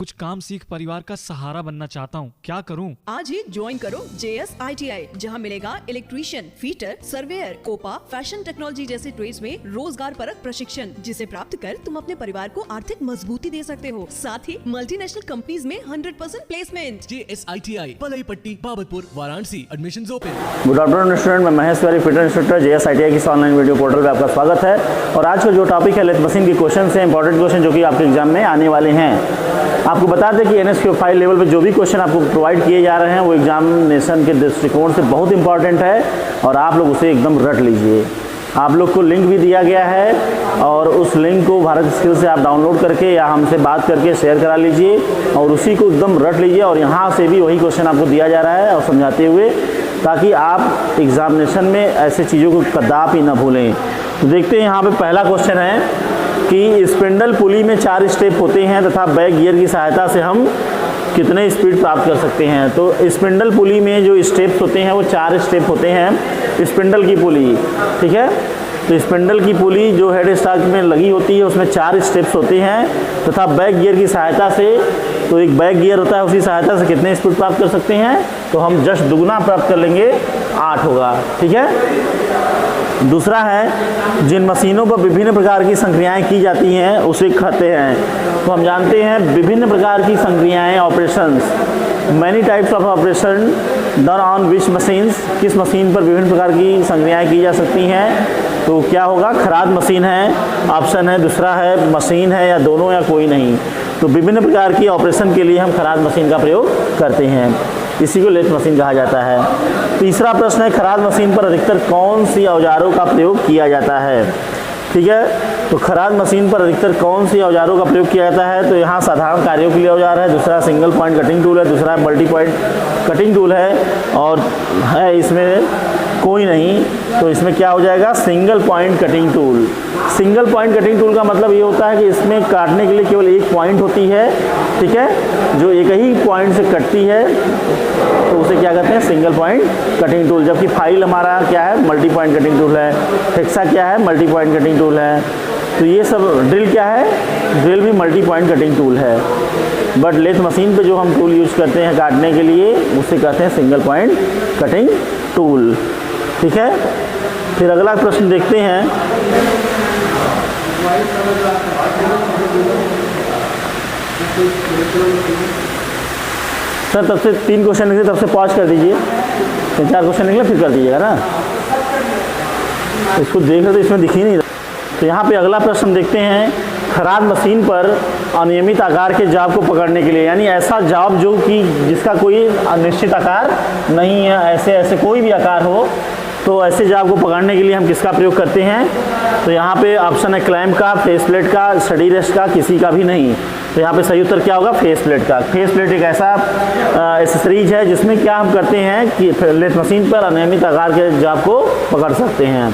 कुछ काम सीख परिवार का सहारा बनना चाहता हूँ, क्या करूँ? आज ही ज्वाइन करो JSITI, जहाँ मिलेगा electrician, fitter, surveyor, COPA, fashion technology जैसे ट्रेड्स में रोजगार परक प्रशिक्षण, जिसे प्राप्त कर तुम अपने परिवार को आर्थिक मजबूती दे सकते हो। साथ ही मल्टीनेशनल कंपनीज में 100% placement. JSITI Palai Patti, Babatpur, Varanasi. Admissions open. Good afternoon student, मैं Mahesh Tiwari, fitter instructor JSITI की ऑनलाइन वीडियो पोर्टल पे आपका स्वागत है। और आज का जो टॉपिक है लेथ मशीन के क्वेश्चन है, इंपॉर्टेंट क्वेश्चन जो कि आपके एग्जाम में आने वाले हैं। आपको बता दें कि NSQ5 लेवल पे जो भी क्वेश्चन आपको प्रोवाइड किए जा रहे हैं वो एग्जामिनेशन के दृष्टिकोण से बहुत इंपॉर्टेंट है और आप लोग उसे एकदम रट लीजिए। आप लोग को लिंक भी दिया गया है और उस लिंक को भारत स्किल से आप डाउनलोड करके या हमसे बात करके शेयर करा लीजिए और उसी को एकदम रट लीजिए। और यहाँ से भी वही क्वेश्चन आपको दिया जा रहा है और समझाते हुए, ताकि आप एग्जामिनेशन में ऐसे चीज़ों को कदापि ना भूलें। तो देखते हैं यहाँ पे पहला क्वेश्चन है कि स्पिंडल पुली में 4 स्टेप होते हैं तथा बैक गियर की सहायता से हम कितने स्पीड प्राप्त कर सकते हैं। तो स्पिंडल पुली में जो स्टेप्स होते हैं वो 4 स्टेप होते हैं। स्पिंडल की पुली, ठीक है, तो स्पिंडल की पुली जो हेड स्टॉक में लगी होती है उसमें 4 स्टेप्स होते हैं तथा बैक गियर की सहायता से, तो एक बैक गियर होता है, उसकी सहायता से कितने स्पीड प्राप्त कर सकते हैं, तो हम जस्ट दुगुना प्राप्त कर लेंगे, 8 होगा, ठीक है। दूसरा है जिन मशीनों पर विभिन्न प्रकार की संक्रियाएं की जाती हैं उसे कहते हैं। तो हम जानते हैं विभिन्न प्रकार की संक्रियाएं, operations, many types of operation done on which machines, किस मशीन पर विभिन्न प्रकार की संक्रियाएं की जा सकती हैं, तो क्या होगा, खराद मशीन है, ऑप्शन है, दूसरा है मशीन है, या दोनों या कोई नहीं। तो विभिन्न प्रकार की ऑपरेशन के लिए हम खराद मशीन का प्रयोग करते हैं, इसी को लेथ मशीन कहा जाता है। तीसरा प्रश्न है खराद मशीन पर अधिकतर कौन सी औजारों का प्रयोग किया जाता है, ठीक है। तो खराद मशीन पर अधिकतर कौन सी औजारों का प्रयोग किया जाता है, तो यहाँ साधारण कार्यों के लिए औजार है, दूसरा सिंगल पॉइंट कटिंग टूल है, दूसरा मल्टी पॉइंट कटिंग टूल है और है इसमें कोई नहीं, तो इसमें क्या हो जाएगा, single point cutting tool. Single point cutting tool का मतलब ये होता है कि इसमें काटने के लिए केवल एक पॉइंट होती है, ठीक है, जो एक ही पॉइंट से कटती है, तो उसे क्या कहते हैं, सिंगल पॉइंट कटिंग टूल। जबकि फाइल हमारा क्या है, मल्टी पॉइंट कटिंग टूल है, हेक्सा क्या है, मल्टी पॉइंट कटिंग टूल है। तो ये सब, ड्रिल क्या है, ड्रिल भी मल्टी पॉइंट कटिंग टूल है, बट लेथ मशीन पे जो हम टूल यूज करते हैं काटने के लिए उसे कहते हैं सिंगल पॉइंट कटिंग टूल, ठीक है। फिर अगला प्रश्न देखते हैं। सर तब से 3 क्वेश्चन निकले, तब से पॉज कर दीजिए, 4 क्वेश्चन निकले फिर कर दीजिएगा ना, इसको देख रहे तो इसमें दिख ही नहीं रहा। तो यहाँ पे अगला प्रश्न देखते हैं, खराद मशीन पर अनियमित आकार के जॉब को पकड़ने के लिए, यानी ऐसा जॉब जो कि जिसका कोई निश्चित आकार नहीं है, ऐसे कोई भी आकार हो, तो ऐसे जॉब को पकड़ने के लिए हम किसका प्रयोग करते हैं। तो यहाँ पे ऑप्शन है क्लैंप का, फेस प्लेट का, स्टडी रेस्ट का, किसी का भी नहीं। तो यहाँ पे सही उत्तर क्या होगा, फेस प्लेट का। फेस प्लेट एक ऐसा एक्सेसरीज है जिसमें क्या हम करते हैं कि लेथ मशीन पर अनियमित आकार के जॉब को पकड़ सकते हैं।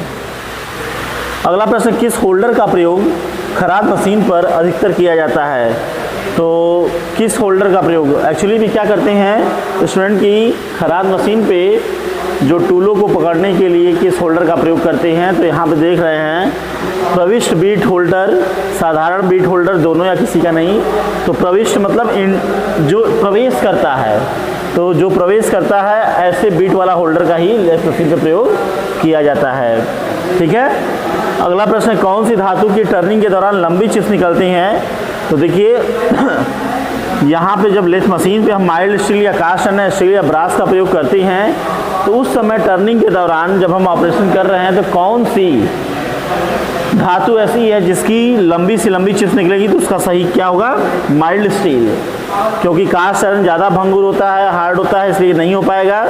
अगला प्रश्न, किस होल्डर का प्रयोग खराद मशीन पर अधिकतर किया जाता है। तो किस होल्डर का प्रयोग, एक्चुअली भी क्या करते हैं स्टूडेंट की खराद मशीन पे जो टूलों को पकड़ने के लिए किस होल्डर का प्रयोग करते हैं। तो यहाँ पे देख रहे हैं प्रविष्ट बीट होल्डर, साधारण बीट होल्डर, दोनों या किसी का नहीं। तो प्रविष्ट मतलब जो प्रवेश करता है, तो जो प्रवेश करता है ऐसे बीट वाला होल्डर का ही लेथ मशीन पर प्रयोग किया जाता है, ठीक है। अगला प्रश्न, कौन सी धातु की टर्निंग के दौरान लंबी चिप्स निकलती हैं। तो देखिए यहाँ पे जब लेथ मशीन पे हम माइल्ड स्टील या कास्ट आयरन स्टील या ब्रास का प्रयोग करते हैं, तो उस समय टर्निंग के दौरान जब हम ऑपरेशन कर रहे हैं तो कौन सी धातु ऐसी है जिसकी लंबी से लंबी चिप्स निकलेगी, तो उसका सही क्या होगा, माइल्ड स्टील। क्योंकि कास्ट आयरन ज़्यादा भंगुर होता है, हार्ड होता है, इसलिए नहीं हो पाएगा।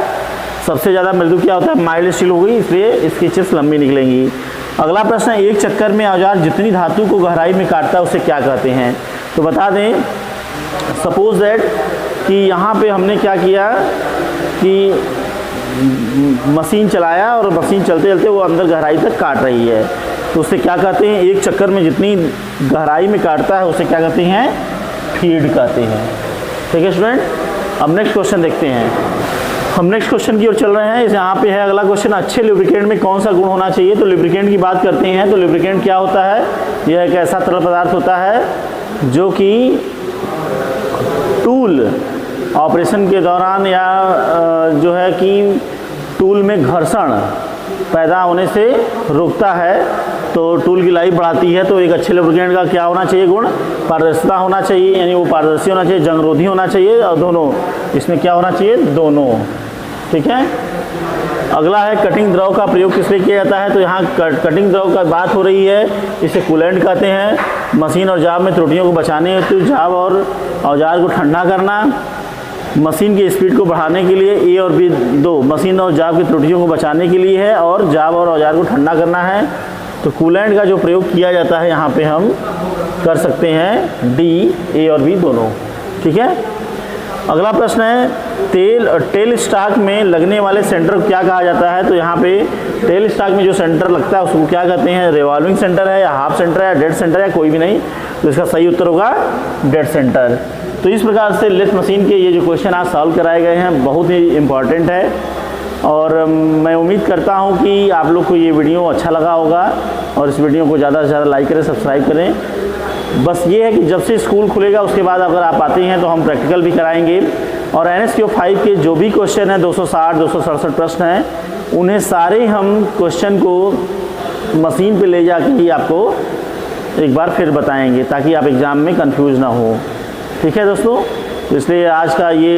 सबसे ज़्यादा मृदु क्या होता है, माइल्ड स्टील होगी, इसलिए इसकी चिप्स लंबी निकलेंगी। अगला प्रश्न, एक चक्कर में औजार जितनी धातु को गहराई में काटता है उसे क्या कहते हैं। तो बता दें, सपोज दैट कि यहाँ पे हमने क्या किया कि मशीन चलाया और मशीन चलते चलते वो अंदर गहराई तक काट रही है, तो उसे क्या कहते हैं, एक चक्कर में जितनी गहराई में काटता है उसे क्या कहते हैं, फीड कहते हैं, ठीक है स्टूडेंट। अब नेक्स्ट क्वेश्चन देखते हैं। हम नेक्स्ट क्वेश्चन की ओर चल रहे हैं। यहाँ पे है अगला क्वेश्चन, अच्छे लुब्रिकेंट में कौन सा गुण होना चाहिए। तो लुब्रिकेंट की बात करते हैं तो लुब्रिकेंट क्या होता है, यह एक ऐसा तरल पदार्थ होता है जो कि ऑपरेशन के दौरान या जो है कि टूल में घर्षण पैदा होने से रोकता है, तो टूल की लाइफ बढ़ाती है। तो एक अच्छे लुब्रिकेंट का क्या होना चाहिए गुण? पारदर्शिता होना चाहिए, यानी वो पारदर्शी होना चाहिए, जंगरोधी होना चाहिए, और दोनों इसमें क्या होना चाहिए? दोनों। ठीक है। अगला है कटिंग द्रव का प्रयोग किस लिए किया जाता है? तो यहाँ कटिंग द्रव का बात हो रही है, इसे कूलेंट कहते हैं। मशीन और जाब में त्रुटियों को बचाने हेतु जाब और औजार को ठंडा करना, मशीन की स्पीड को बढ़ाने के लिए ए और बी दो, मशीन और जाब की त्रुटियों को बचाने के लिए है, और जाब और औजार को ठंडा करना है। तो कूलेंट का जो प्रयोग किया जाता है यहाँ पे हम कर सकते हैं डी, ए और बी दोनों। ठीक है। अगला प्रश्न है टेल स्टॉक में लगने वाले सेंटर को क्या कहा जाता है? तो यहाँ पे टेल स्टॉक में जो सेंटर लगता है उसको क्या कहते हैं? रिवॉल्विंग सेंटर है, या हाफ सेंटर है, या डेड सेंटर है, कोई भी नहीं। तो इसका सही उत्तर होगा डेड सेंटर। तो इस प्रकार से लेथ मशीन के ये जो क्वेश्चन आज सॉल्व कराए गए हैं बहुत ही इम्पॉर्टेंट है, और मैं उम्मीद करता हूँ कि आप लोग को ये वीडियो अच्छा लगा होगा, और इस वीडियो को ज़्यादा से ज़्यादा लाइक करें, सब्सक्राइब करें। बस ये है कि जब से स्कूल खुलेगा उसके बाद अगर आप आते हैं तो हम प्रैक्टिकल भी कराएंगे, और NSQ5 के जो भी क्वेश्चन हैं 260 267 प्रश्न हैं, उन्हें सारे हम क्वेश्चन को मशीन पे ले जाके ही आपको एक बार फिर बताएंगे, ताकि आप एग्ज़ाम में कंफ्यूज ना हो। ठीक है दोस्तों, तो इसलिए आज का ये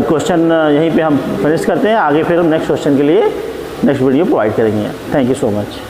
क्वेश्चन यहीं पे हम फिनिश करते हैं। आगे फिर हम नेक्स्ट क्वेश्चन के लिए नेक्स्ट वीडियो प्रोवाइड करेंगे। Thank you so much.